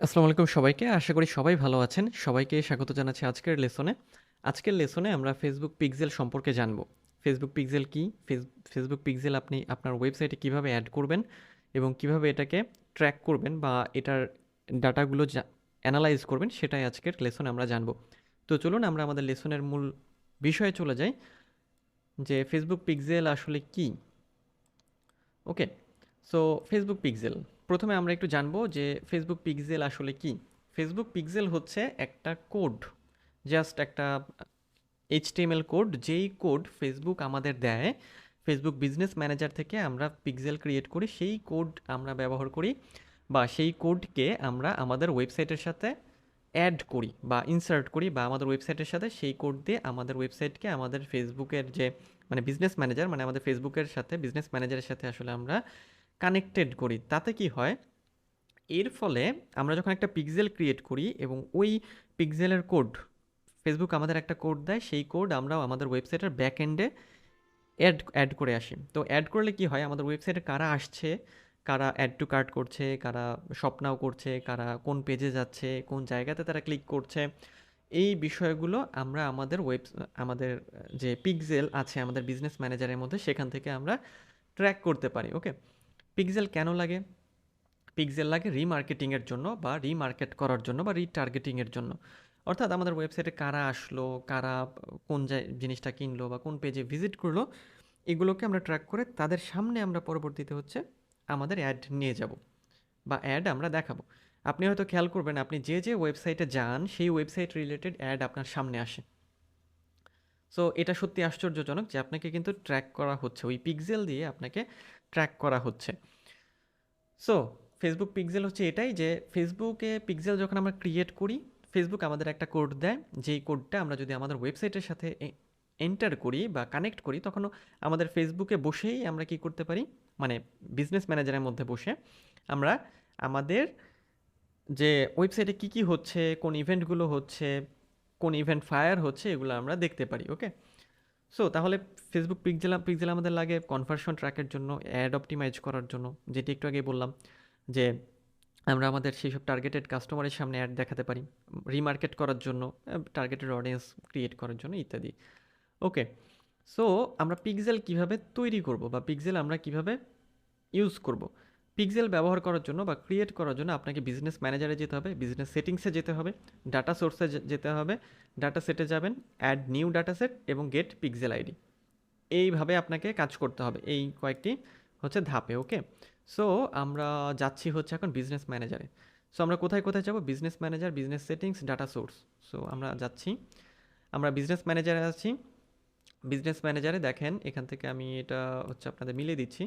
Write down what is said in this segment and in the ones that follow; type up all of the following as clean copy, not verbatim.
আসসালামু আলাইকুম সবাইকে। আশা করি সবাই ভালো আছেন। সবাইকে স্বাগত জানাচ্ছি আজকের লেসনে। আজকের লেসনে আমরা ফেসবুক পিক্সেল সম্পর্কে জানব। ফেসবুক পিক্সেল কি? ফেসবুক পিক্সেল আপনি আপনার ওয়েবসাইটে কিভাবে এড করবেন এবং কিভাবে এটাকে ট্র্যাক করবেন বা এটার ডাটাগুলো অ্যানালাইজ করবেন সেটাই আজকের লেসনে আমরা জানব। তো চলুন আমরা আমাদের লেসনের মূল বিষয়ে চলে যাই যে ফেসবুক পিক্সেল আসলে কি? ওকে, সো ফেসবুক পিক্সেল প্রথমে আমরা একটু জানবো যে ফেসবুক পিক্সেল আসলে কি। ফেসবুক পিক্সেল হচ্ছে একটা কোড, জাস্ট একটা এইচটিএমএল কোড, যেই কোড ফেসবুক আমাদের দেয়। ফেসবুক বিজনেস ম্যানেজার থেকে আমরা পিক্সেল ক্রিয়েট করি, সেই কোড আমরা ব্যবহার করি বা সেই কোডকে আমরা আমাদের ওয়েবসাইটের সাথে অ্যাড করি বা ইনসার্ট করি বা আমাদের ওয়েবসাইটের সাথে সেই কোড দিয়ে আমাদের ওয়েবসাইটকে আমাদের ফেসবুকের যে মানে বিজনেস ম্যানেজার মানে আমাদের ফেসবুকের সাথে বিজনেস ম্যানেজারের সাথে আসলে আমরা কানেক্টেড করি। তাতে কি হয়, এর ফলে আমরা যখন একটা পিক্সেল ক্রিয়েট করি এবং ওই পিক্সেলের কোড ফেসবুক আমাদের একটা কোড দেয়, সেই কোড আমরা আমাদের ওয়েবসাইটের ব্যাক এন্ডে অ্যাড করে আসি। তো অ্যাড করলে কি হয়, আমাদের ওয়েবসাইটে কারা আসছে, কারা অ্যাড টু কার্ট করছে, কারা শপ নাও করছে, কারা কোন পেজে যাচ্ছে, কোন জায়গাতে তারা ক্লিক করছে, এই বিষয়গুলো আমরা আমাদের যে পিক্সেল আছে আমাদের বিজনেস ম্যানেজারের মধ্যে সেখান থেকে আমরা ট্র্যাক করতে পারি। ওকে, পিক্সেল কেন লাগে? পিক্সেল লাগে রিমার্কেটিংয়ের জন্য বা রিমার্কেট করার জন্য বা রিটার্গেটিংয়ের জন্য। অর্থাৎ আমাদের ওয়েবসাইটে কারা আসলো, কারা কোন জিনিসটা কিনলো বা কোন পেজে ভিজিট করলো, এগুলোকে আমরা ট্র্যাক করে তাদের সামনে আমরা পরবর্তীতে হচ্ছে আমাদের অ্যাড নিয়ে যাব বা অ্যাড আমরা দেখাবো। আপনি হয়তো খেয়াল করবেন, আপনি যে যে ওয়েবসাইটে যান সেই ওয়েবসাইট রিলেটেড অ্যাড আপনার সামনে আসে। সো এটা সত্যি আশ্চর্যজনক যে আপনাকে কিন্তু ট্র্যাক করা হচ্ছে, ওই পিক্সেল দিয়ে আপনাকে ট্র্যাক করা হচ্ছে। সো ফেসবুক পিক্সেল হচ্ছে এটাই, যে ফেসবুকে পিক্সেল যখন আমরা ক্রিয়েট করি, ফেসবুক আমাদের একটা কোড দেয়, যেই কোডটা আমরা যদি আমাদের ওয়েবসাইটের সাথে এন্টার করি বা কানেক্ট করি, তখন আমাদের ফেসবুকে বসেই আমরা কি করতে পারি, মানে বিজনেস ম্যানেজারের মধ্যে বসে আমরা আমাদের যে ওয়েবসাইটে কি কি হচ্ছে, কোন ইভেন্টগুলো হচ্ছে, কোন ইভেন্ট ফায়ার হচ্ছে, এগুলো আমরা দেখতে পারি। ওকে, সো তাহলে ফেসবুক পিক্সেল পিক্সেল আমাদের লাগে কনভার্সন ট্র্যাকের জন্য, অ্যাড অপটিমাইজ করার জন্য, যেটি একটু আগে বললাম যে আমরা আমাদের সেই সব টার্গেটেড কাস্টমারের সামনে অ্যাড দেখাতে পারি, রিমার্কেট করার জন্য, টার্গেটেড অডিয়েন্স ক্রিয়েট করার জন্য ইত্যাদি। ওকে, সো আমরা পিক্সেল কিভাবে তৈরি করব বা পিক্সেল আমরা কিভাবে ইউজ করব? পিক্সেল ব্যবহার করার জন্য বা ক্রিয়েট করার জন্য আপনাকে বিজনেস ম্যানেজারে যেতে হবে, বিজনেস সেটিংসে যেতে হবে, ডাটা সোর্সে যেতে হবে, ডাটা সেটে যাবেন, অ্যাড নিউ ডাটা সেট এবং গেট পিক্সেল আইডি। এইভাবে আপনাকে কাজ করতে হবে, এই কয়েকটি হচ্ছে ধাপে। ওকে, সো আমরা যাচ্ছি হচ্ছে এখন বিজনেস ম্যানেজারে। সো আমরা কোথায় কোথায় যাব? Business manager, business settings, data source. So আমরা যাচ্ছি, আমরা বিজনেস ম্যানেজারে আছি। বিজনেস ম্যানেজারে দেখেন, এখান থেকে আমি এটা হচ্ছে আপনাদের মিলিয়ে দিচ্ছি,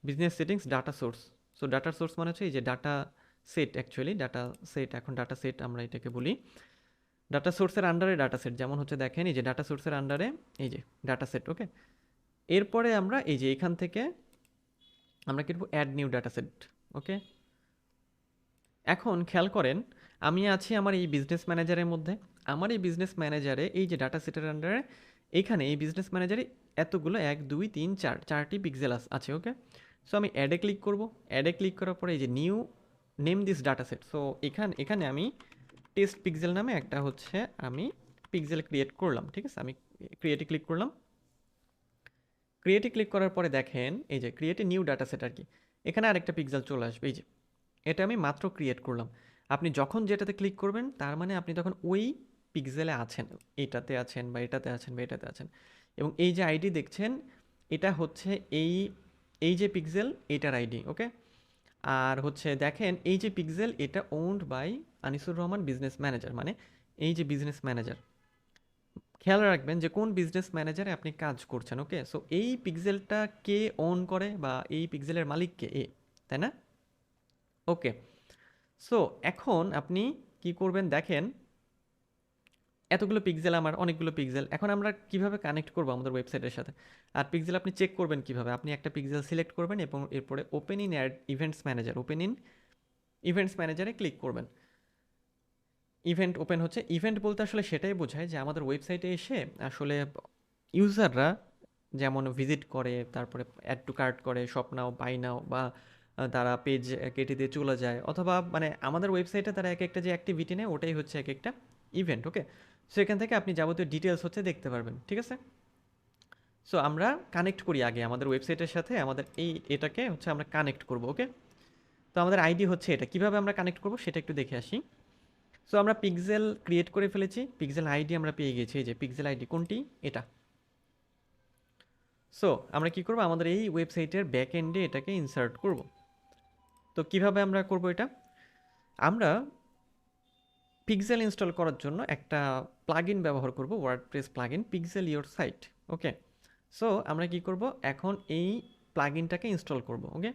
business settings, data source. So data source মানে হচ্ছে এই যে data set, actually data set, এখন ডাটা সেট আমরা এটাকে বলি। ডাটা সোর্সের আন্ডারে ডাটা সেট, যেমন হচ্ছে দেখেন এই যে ডাটা সোর্সের আন্ডারে এই যে ডাটা সেট। ওকে, এরপরে আমরা এই যে এখান থেকে আমরা কি করবো, অ্যাড নিউ ডাটা সেট। ওকে, এখন খেয়াল করেন, আমি আছি আমার এই বিজনেস ম্যানেজারের মধ্যে। আমার এই বিজনেস ম্যানেজারে এই যে ডাটা সেটের আন্ডারে এইখানে এই বিজনেস ম্যানেজারে এতগুলো 1 2 3 4 4টি পিক্সেল আছে। ওকে, সো আমি অ্যাডে ক্লিক করব। অ্যাডে ক্লিক করার পরে এই যে new name this data set. So এখানে আমি টেস্ট পিক্সেল নামে একটা হচ্ছে আমি পিক্সেল ক্রিয়েট করলাম। ঠিক আছে, আমি ক্রিয়েটে ক্লিক করলাম। ক্রিয়েটে ক্লিক করার পরে দেখেন এই যে ক্রিয়েটে নিউ ডাটা সেট আর কি, এখানে আরেকটা পিক্সেল চলে আসবে। এই যে এটা আমি মাত্র ক্রিয়েট করলাম। আপনি যখন যেটাতে ক্লিক করবেন তার মানে আপনি তখন ওই পিক্সেলে আছেন, এটাতে আছেন বা এটাতে আছেন বা এটাতে আছেন। এবং এই যে আইডি দেখছেন, এটা হচ্ছে এই এই যে পিক্সেল এটার আইডি। ওকে, আর হচ্ছে দেখেন এই যে পিক্সেল এটা owned by Anisur Rahman business manager, মানে এই যে বিজনেস ম্যানেজার। খেয়াল রাখবেন যে কোন বিজনেস ম্যানেজারে আপনি কাজ করছেন। ওকে, সো এই পিক্সেলটা কে ওন করে বা এই পিক্সেলের মালিক কে? এ, তাই না? ওকে, সো এখন আপনি কি করবেন দেখেন, এতগুলো পিক্সেল, আমার অনেকগুলো পিক্সেল, এখন আমরা কিভাবে কানেক্ট করবো আমাদের ওয়েবসাইটের সাথে? আর পিক্সেল আপনি চেক করবেন কিভাবে? আপনি একটা পিক্সেল সিলেক্ট করবেন এবং এরপরে open in add events manager, open in events ম্যানেজারে ক্লিক করবেন। ইভেন্ট ওপেন হচ্ছে, ইভেন্ট বলতে আসলে সেটাই বোঝায় যে আমাদের ওয়েবসাইটে এসে আসলে ইউজাররা যেমন ভিজিট করে, তারপরে অ্যাড টু কার্ট করে, শপ নাও, বাই নাও বা তারা পেজ কেটে দিয়ে চলে যায়, অথবা মানে আমাদের ওয়েবসাইটে তারা এক একটা যে অ্যাক্টিভিটি নেয় ওটাই হচ্ছে এক একটা ইভেন্ট। ওকে, সো এখান থেকে আপনি যাবতীয় ডিটেলস হচ্ছে দেখতে পারবেন, ঠিক আছে। সো আমরা কানেক্ট করি আগে আমাদের ওয়েবসাইটের সাথে, আমাদের এটাকে হচ্ছে আমরা কানেক্ট করব। ওকে, তো আমাদের আইডি হচ্ছে এটা, কিভাবে আমরা কানেক্ট করব সেটা একটু দেখে আসি। সো আমরা পিক্সেল ক্রিয়েট করে ফেলেছি, পিক্সেল আইডি আমরা পেয়ে গেছি, এই যে পিক্সেল আইডি কোনটি, এটা। সো আমরা কি করব, আমাদের এই ওয়েবসাইটের ব্যাক এন্ডে এটাকে ইনসার্ট করব। তো কিভাবে আমরা করব এটা, আমরা পিক্সেল ইনস্টল করার জন্য একটা প্লাগইন ব্যবহার করব, WordPress plugin pixel your site. Okay, so আমরা কি করব, এখন এই প্লাগইনটাকে ইনস্টল করব। ওকে,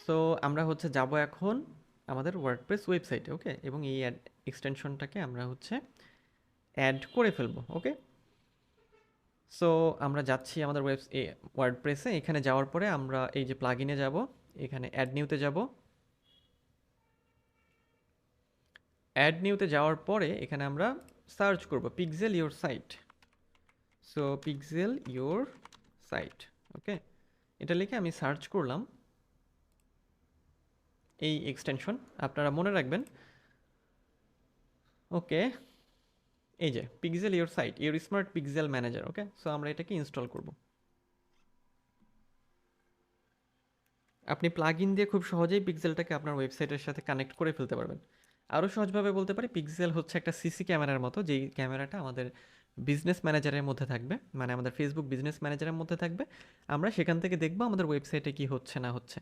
সো আমরা হচ্ছে যাব এখন আমাদের ওয়ার্ডপ্রেস ওয়েবসাইটে। ওকে, এবং এই এক্সটেনশনটাকে আমরা হচ্ছে অ্যাড করে ফেলবো। ওকে, সো আমরা যাচ্ছি আমাদের ওয়ার্ডপ্রেসে, এখানে যাওয়ার পরে আমরা এই যে প্লাগইনে যাব, এখানে অ্যাড নিউতে যাব। অ্যাড নিউতে যাওয়ার পরে এখানে আমরা সার্চ করব pixel your site. So pixel your site, okay, এটা লিখে আমি সার্চ করলাম এই এক্সটেনশন, আপনারা মনে রাখবেন। ওকে, এই যে pixel your site, your smart pixel manager. Okay, so আমরা এটাকে ইনস্টল করব। আপনি প্লাগইন দিয়ে খুব সহজেই পিক্সেলটাকে আপনার ওয়েবসাইটের সাথে কানেক্ট করে ফেলতে পারবেন। আরও সহজভাবে বলতে পারি, পিক্সেল হচ্ছে একটা সিসি ক্যামেরার মতো, যেই ক্যামেরাটা আমাদের বিজনেস ম্যানেজারের মধ্যে থাকবে, মানে আমাদের ফেসবুক বিজনেস ম্যানেজারের মধ্যে থাকবে। আমরা সেখান থেকে দেখব আমাদের ওয়েবসাইটে কি হচ্ছে না হচ্ছে।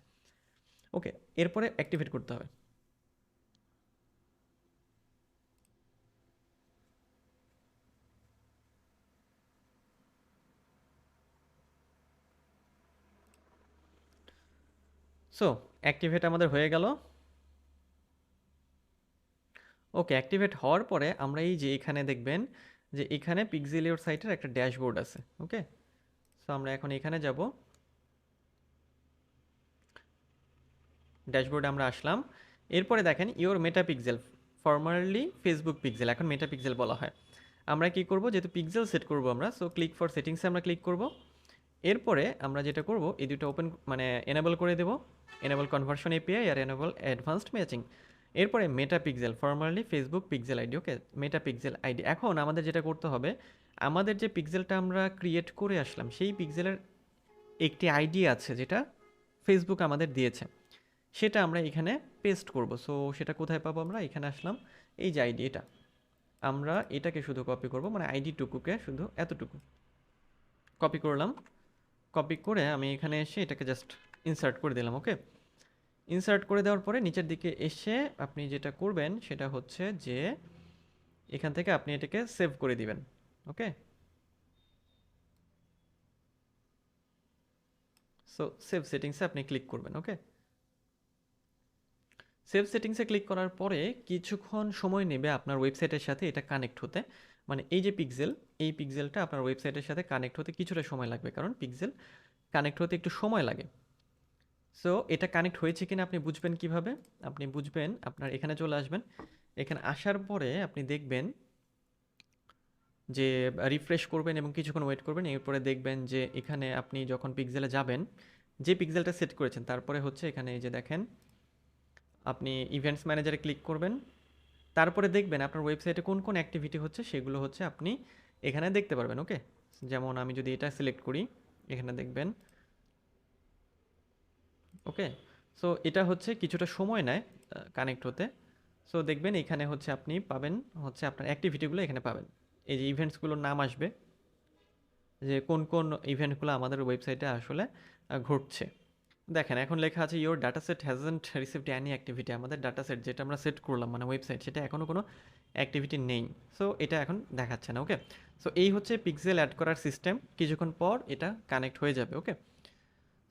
ওকে, এরপরে অ্যাক্টিভেট করতে হবে। সো অ্যাক্টিভেট আমাদের হয়ে গেল। ওকে, অ্যাক্টিভেট হওয়ার পরে আমরা এই যে এখানে দেখবেন যে এখানে পিক্সেল ইওর সাইটের একটা ড্যাশবোর্ড আছে। ওকে, সো আমরা এখন এখানে যাব, ড্যাশবোর্ডে আমরা আসলাম। এরপরে দেখেন your meta pixel, formerly Facebook pixel, এখন মেটা পিক্সেল বলা হয়। আমরা কি করব, যেহেতু পিক্সেল সেট করব আমরা, সো ক্লিক ফর সেটিংসে আমরা ক্লিক করব। এরপরে আমরা যেটা করব, এই দুটো ওপেন মানে এনেবল করে দেব, এনেবল কনভার্সন এপিআই আর এনেবল অ্যাডভান্সড ম্যাচিং। এরপরে মেটা pixel, formerly Facebook pixel ID. ওকে, মেটা পিক্সেল আইডি। এখন আমাদের যেটা করতে হবে, আমাদের যে পিক্সেলটা আমরা ক্রিয়েট করে আসলাম সেই পিক্সেলের একটি আইডি আছে যেটা ফেসবুক আমাদের দিয়েছে, সেটা আমরা এখানে পেস্ট করব। সো সেটা কোথায় পাবো, আমরা এখানে আসলাম, এই যে আইডি, এটা আমরা এটাকে শুধু কপি করব, মানে আইডি টুকুকে শুধু এতটুকু কপি করলাম। কপি করে আমি এখানে এসে এটাকে জাস্ট ইনসার্ট করে দিলাম। ওকে, ইনসার্ট করে দেওয়ার পরে নিচের দিকে এসে আপনি যেটা করবেন সেটা হচ্ছে যে এখান থেকে আপনি এটাকে সেভ করে দিবেন। ওকে, সো সেভ সেটিংসে আপনি ক্লিক করবেন। ওকে, সেভ সেটিংসে ক্লিক করার পরে কিছুক্ষণ সময় নেবে আপনার ওয়েবসাইটের সাথে এটা কানেক্ট হতে, মানে এই যে পিক্সেল, এই পিক্সেলটা আপনার ওয়েবসাইটের সাথে কানেক্ট হতে কিছুটা সময় লাগবে, কারণ পিক্সেল কানেক্ট হতে একটু সময় লাগে। সো এটা কানেক্ট হয়েছে কিনা আপনি বুঝবেন কিভাবে, আপনি বুঝবেন আপনার এখানে চলে আসবেন, এখানে আসার পরে আপনি দেখবেন যে রিফ্রেশ করবেন এবং কিছুক্ষণ ওয়েট করবেন। এরপরে দেখবেন যে এখানে আপনি যখন পিক্সেলে যাবেন, যে পিক্সেলটা সেট করেছেন, তারপরে হচ্ছে এখানে এই যে দেখেন আপনি ইভেন্টস ম্যানেজারে ক্লিক করবেন। তারপরে দেখবেন আপনার ওয়েবসাইটে কোন কোন অ্যাক্টিভিটি হচ্ছে সেগুলো হচ্ছে আপনি এখানে দেখতে পারবেন। ওকে, যেমন আমি যদি এটা সিলেক্ট করি, এখানে দেখবেন। ওকে, সো এটা হচ্ছে কিছুটা সময় নেয় কানেক্ট হতে। সো দেখবেন এখানে হচ্ছে আপনি পাবেন হচ্ছে আপনার অ্যাক্টিভিটিগুলো এখানে পাবেন, এই যে ইভেন্টসগুলোর নাম আসবে, যে কোন কোন ইভেন্টগুলো আমাদের ওয়েবসাইটে আসলে ঘটছে। দেখেন এখন লেখা আছে your data set hasn't received any activity, আমাদের ডাটা সেট যেটা আমরা সেট করলাম মানে ওয়েবসাইট, সেটা এখনও কোনো অ্যাক্টিভিটি নেই। সো এটা এখন দেখাচ্ছে না। ওকে, সো এই হচ্ছে পিক্সেল অ্যাড করার সিস্টেম, কিছুক্ষণ পর এটা কানেক্ট হয়ে যাবে। ওকে,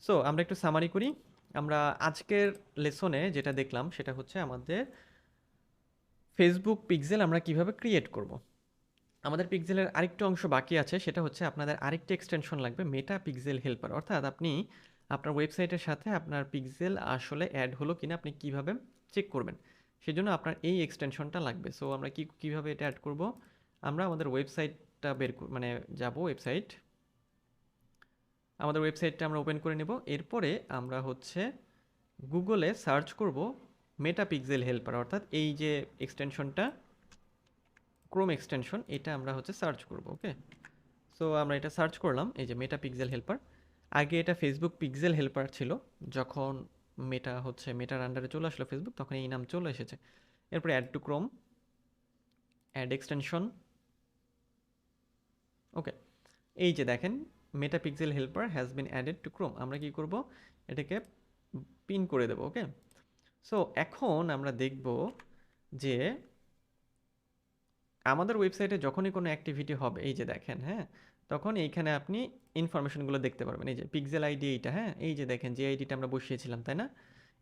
সো আমরা একটু সামারি করি। আমরা আজকের লেসনে যেটা দেখলাম সেটা হচ্ছে আমাদের ফেসবুক পিক্সেল আমরা কিভাবে ক্রিয়েট করব। আমাদের পিক্সেলের আরেকটু অংশ বাকি আছে, সেটা হচ্ছে আপনাদের আরেকটি এক্সটেনশন লাগবে, মেটা পিক্সেল হেল্পার। অর্থাৎ আপনি আপনার ওয়েবসাইটের সাথে আপনার পিক্সেল আসলে অ্যাড হলো কিনা আপনি কিভাবে চেক করবেন, সেজন্য আপনার এই এক্সটেনশনটা লাগবে। সো আমরা কিভাবে এটা অ্যাড করব, আমরা আমাদের ওয়েবসাইটটা মানে যাব ওয়েবসাইট, আমাদের ওয়েবসাইটটা আমরা ওপেন করে নেব। এরপরে আমরা হচ্ছে গুগলে সার্চ করব মেটা পিক্সেল হেল্পার, অর্থাৎ এই যে এক্সটেনশনটা ক্রোম এক্সটেনশন, এটা আমরা হচ্ছে সার্চ করব। ওকে, সো আমরা এটা সার্চ করলাম, এই যে মেটা পিক্সেল হেল্পার। আগে এটা ফেসবুক পিক্সেল হেল্পার ছিল, যখন মেটার আন্ডারে চলে আসলো ফেসবুক, তখন এই নাম চলে এসেছে। এরপরে add to Chrome, add extension. Okay, এই যে দেখেন meta pixel helper has been added to Chrome. আমরা কি করব, এটাকে পিন করে দেব। ওকে, সো এখন আমরা দেখব যে আমাদের ওয়েবসাইটে যখনই কোনো অ্যাক্টিভিটি হবে, এই যে দেখেন, হ্যাঁ, তখন এইখানে আপনি ইনফরমেশনগুলো দেখতে পারবেন। এই যে পিক্সেল আইডি এইটা, হ্যাঁ, এই যে দেখেন যে আইডিটা আমরা বসিয়েছিলাম, তাই না?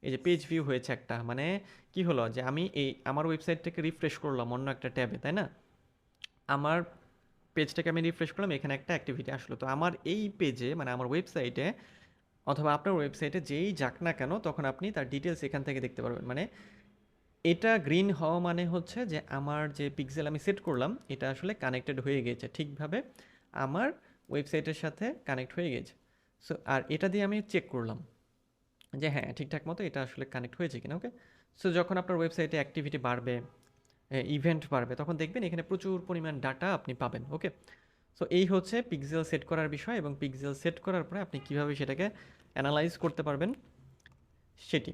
এই যে পেজ ভিউ হয়েছে একটা, মানে কি হলো যে আমি আমার ওয়েবসাইটটাকে রিফ্রেশ করলাম অন্য একটা ট্যাবে, তাই না? আমার পেজটাকে আমি রিফ্রেশ করলাম, এখানে একটা অ্যাক্টিভিটি আসলো। তো আমার এই পেজে, মানে আমার ওয়েবসাইটে অথবা আপনার ওয়েবসাইটে যেই যাক না কেন, তখন আপনি তার ডিটেলস এখান থেকে দেখতে পারবেন। মানে এটা গ্রিন হওয়া মানে হচ্ছে যে আমার যে পিক্সেল আমি সেট করলাম, এটা আসলে কানেক্টেড হয়ে গেছে ঠিকভাবে, আমার ওয়েবসাইটের সাথে কানেক্ট হয়ে গেছে। সো আর এটা দিয়ে আমি চেক করলাম যে হ্যাঁ, ঠিকঠাক মতো এটা আসলে কানেক্ট হয়েছে কিনা। ওকে, সো যখন আপনার ওয়েবসাইটে অ্যাক্টিভিটি বাড়বে, ইভেন্ট বাড়বে, তখন দেখবেন এখানে প্রচুর পরিমাণ ডাটা আপনি পাবেন। ওকে, সো এই হচ্ছে পিক্সেল সেট করার বিষয়, এবং পিক্সেল সেট করার পরে আপনি কীভাবে সেটাকে অ্যানালাইজ করতে পারবেন সেটি।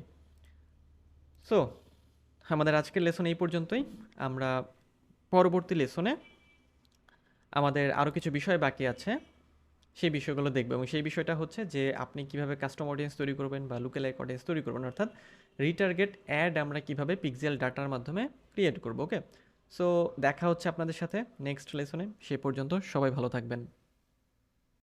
সো আমাদের আজকের লেসন এই পর্যন্তই। আমরা পরবর্তী লেসনে আমাদের আরও কিছু বিষয় বাকি আছে, সেই বিষয়গুলো দেখব, এবং সেই বিষয়টা হচ্ছে যে আপনি কিভাবে কাস্টম অডিয়েন্স তৈরি করবেন বা লুকেলাইক অডিয়েন্স তৈরি করবেন, অর্থাৎ রিটার্গেট অ্যাড আমরা কিভাবে পিক্সেল ডাটার মাধ্যমে ক্রিয়েট করব। ওকে, সো দেখা হচ্ছে আপনাদের সাথে নেক্সট লেসনে। সে পর্যন্ত সবাই ভালো থাকবেন।